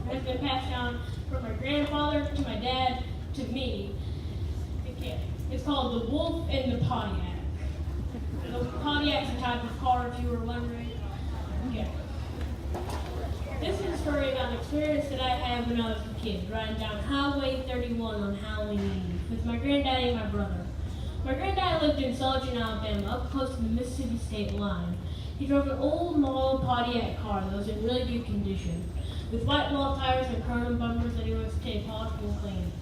has been passed down from my grandfather to my dad to me. It's called The Wolf and the Pontiac. The Pontiac's a type of car, if you were wondering. Okay. This is a story about an experience that I had when I was a kid, riding down Highway 31 on Halloween Eve with my granddaddy and my brother. My granddad lived in Sellerston, Alabama, up close to the Mississippi state line. He drove an old model Pontiac car that was in really good condition, with white wall tires and chrome bumpers that he was to take polished and clean.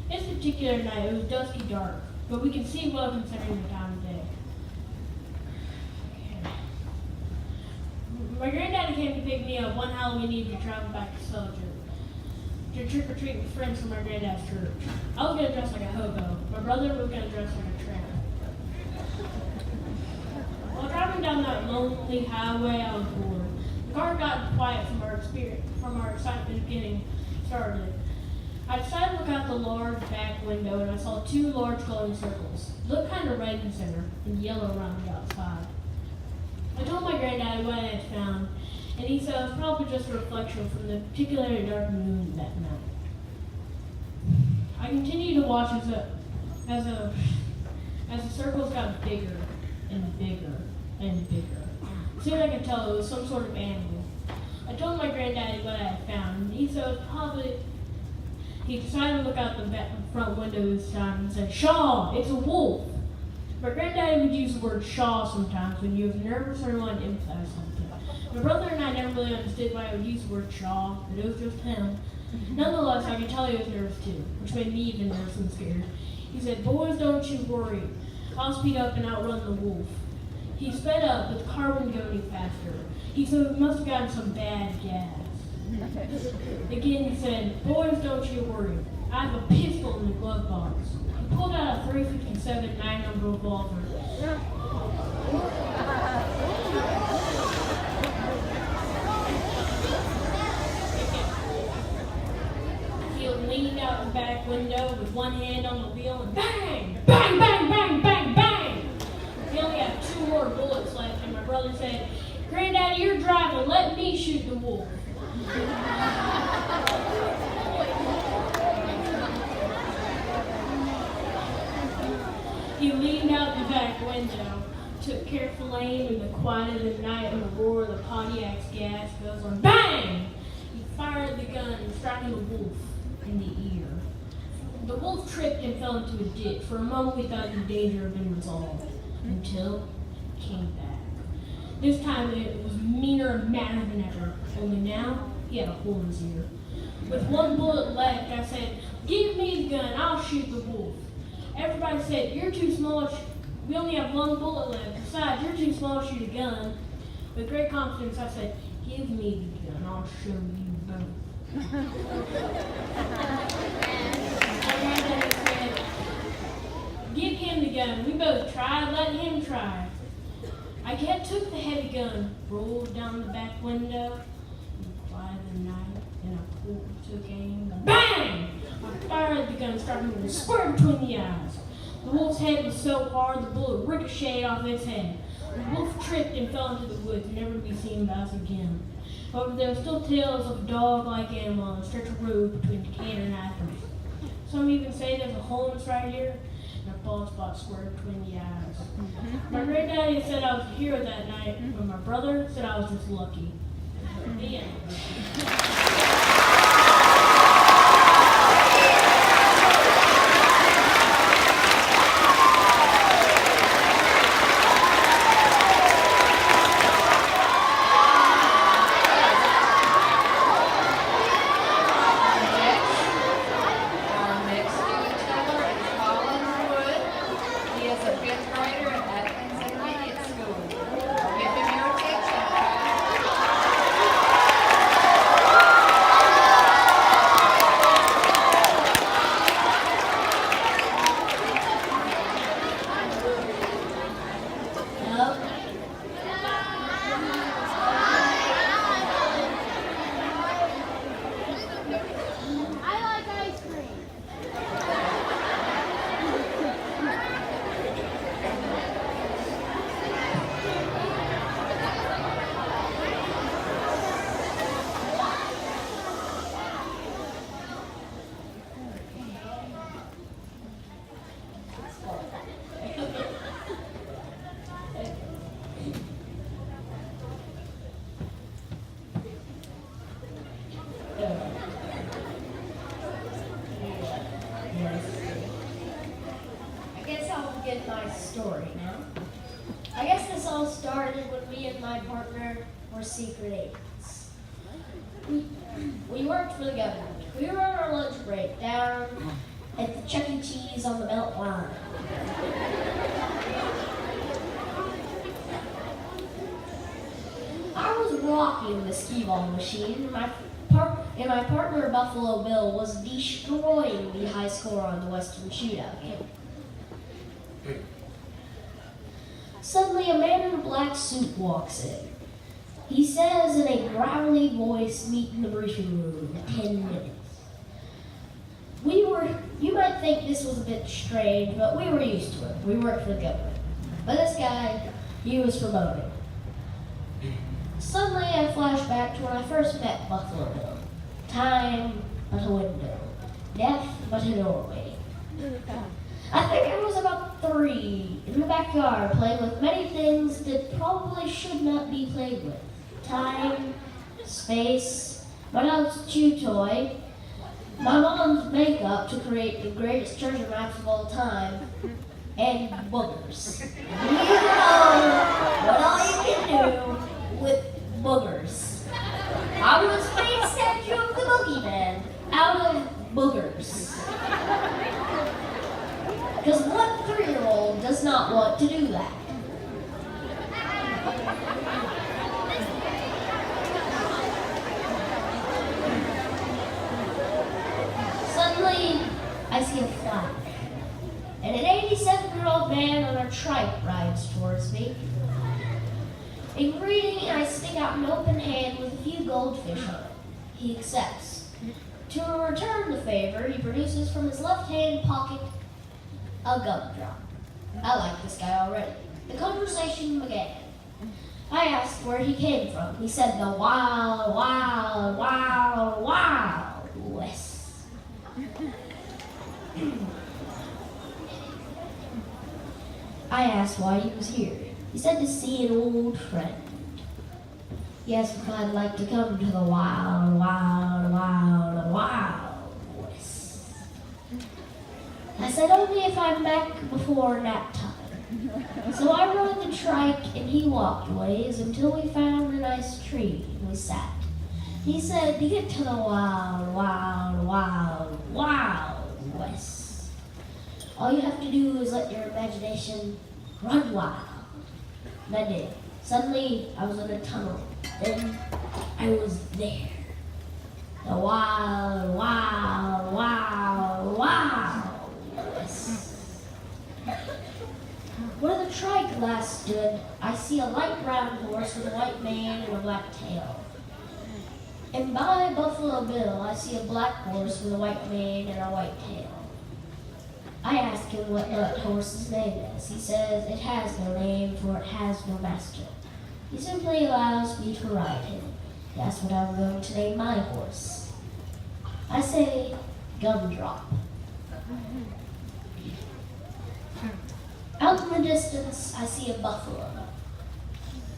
This particular night, it was dusky dark, but we could see well considering the time of day. My granddaddy came to pick me up one Halloween Eve to travel back to Sellerston to trick-or-treat with friends from my granddad's church. I was going to dress like a hobo. My brother was going to dress like a tramp. While driving down that lonely highway, I was bored. The car got quiet from our excitement getting started. I decided to look out the large back window, and I saw two large glowing circles. They looked kind of red in the center and yellow around the outside. I told my granddaddy what I had found, and he said it was probably just a reflection from the particularly dark moon that night. I continued to watch as the circles got bigger and bigger and bigger. Soon I could tell it was some sort of animal. I told my granddaddy what I had found, and he said it was probably. He decided to look out the front window this time and said, "Shaw, it's a wolf." My granddaddy would use the word "shaw" sometimes when he was nervous or wanted to emphasize something. My brother and I never really understood why he would use the word "shaw," but it was just him. Nonetheless, I could tell he was nervous too, which made me even nervous and scared. He said, "Boys, don't you worry. I'll speed up and outrun the wolf." He sped up, but the car wouldn't go any faster. He said we must have gotten some bad gas. Again, he said, "Boys, don't you worry. I have a pistol in the glove box." He pulled out a .357 Magnum revolver. He leaned out the back window with one hand on the wheel and bang! Bang, bang, bang, bang, bang! He only had 2 more bullets left, and my brother said, "Granddaddy, you're driving. Let me shoot the wolf." He leaned out the back window, took careful aim in the quiet of the night, and the roar of the Pontiac's gas goes on. Bang! He fired the gun, striking the wolf in the ear. The wolf tripped and fell into a ditch. For a moment we thought the danger had been resolved, until it came back. This time it was meaner and madder than ever, only now he had a hole in his ear. With 1 bullet left, I said, "Give me the gun, I'll shoot the wolf." Everybody said, "You're too small, we only have 1 bullet left. Besides, you're too small to shoot a gun." With great confidence, I said, "Give me the gun, I'll show you both." My granddaddy said, "Give him the gun." We both tried, let him try. I took the heavy gun, rolled down the back window, in the quiet of the night, and I took aim. Bang! I fired the gun, striking him square between the eyes. The wolf's head was so hard, the bullet ricocheted off its head. The wolf tripped and fell into the woods, never to be seen by us again. However, there were still tales of a dog-like animal on a stretch of road between Decatur and Athens. Some even say there's a hole in us right here, and a bald spot square between the eyes. My granddaddy said I was a hero that night, but my brother said I was just lucky. The end. Our next storyteller is Colin Wood. He is a fifth grader at Athens Intermediate School. Give him your attention. partner were secret agents. We worked for the government. We were on our lunch break down at the Chuck E. Cheese on the Belt Line. I was rocking the skee-ball machine, and my partner Buffalo Bill was destroying the high score on the Western Shootout game. Suddenly, a man in a black suit walks in. He says in a growly voice, "Meet in the briefing room in 10 minutes." You might think this was a bit strange, but we were used to it. We worked for the government. But this guy, he was promoted. Suddenly, I flash back to when I first met Buffalo Bill. Time but a window. Death but a doorway. I think I was about 3, in the backyard, playing with many things that probably should not be played with. Time, space, my dad's chew toy, my mom's makeup to create the greatest treasure maps of all time, and boogers. You know what all you can do with boogers. I was made statue of the boogeyman out of boogers. Because what 3-year-old does not want to do that? Suddenly, I see a flash, and an 87-year-old man on a trike rides towards me. In greeting, I stick out an open hand with a few goldfish on it. He accepts. To return the favor, he produces from his left-hand pocket a gumdrop. I like this guy already. The conversation began. I asked where he came from. He said the wild, wild, wild, wild west. I asked why he was here. He said to see an old friend. He asked if I'd like to come to the wild, wild, wild, wild west. I said only if I'm back before nap time. So I rode the trike and he walked a ways until we found a nice tree and we sat. He said to get to the wild, wild, wild, wild west, all you have to do is let your imagination run wild. And I did. Suddenly, I was in a tunnel. Then I was there. The wild, wild, wild, wild west. Where the trike last stood, I see a light brown horse with a white mane and a black tail. And by Buffalo Bill, I see a black horse with a white mane and a white tail. I ask him what that horse's name is. He says it has no name, for it has no master. He simply allows me to ride him. He asks what I'm going to name my horse. I say, Gumdrop. Out in the distance, I see a buffalo.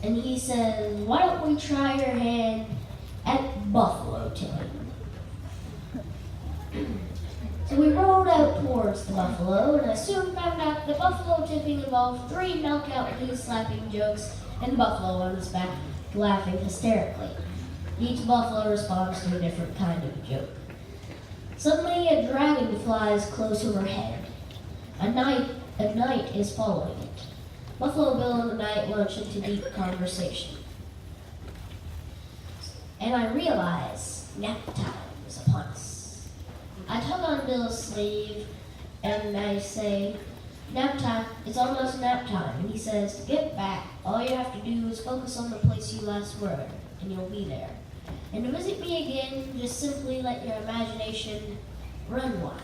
And he says, why don't we try your hand at buffalo tipping? So we rode out towards the buffalo, and I soon found out that buffalo tipping involved 3 knockout knee-slapping jokes, and the buffalo on his back laughing hysterically. Each buffalo responds to a different kind of joke. Suddenly, a dragon flies close overhead. A knight is following it. Buffalo Bill and the knight launch into deep conversation. And I realize nap time is upon us. I tug on Bill's sleeve and I say, nap time, it's almost nap time. And he says, to get back, all you have to do is focus on the place you last were, and you'll be there. And to visit me again, just simply let your imagination run wild.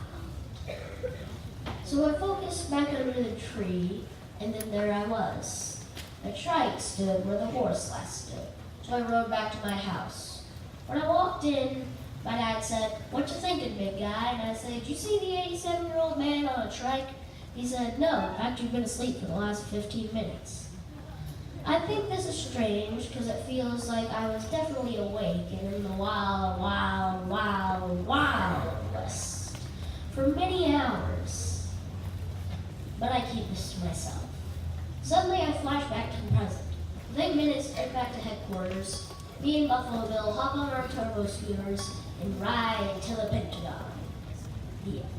So I focused back under the tree, and then there I was. The trike stood where the horse last stood. So I rode back to my house. When I walked in, my dad said, what you thinking, big guy? And I said, did you see the 87-year-old man on a trike? He said, no, in fact, you've been asleep for the last 15 minutes. I think this is strange because it feels like I was definitely awake and in the wild, wild, wild, wild west for many hours. But I keep this to myself. Suddenly I flash back to the present. Within minutes, straight back to headquarters. Me and Buffalo Bill hop on our turbo scooters and ride to the Pentagon. The end.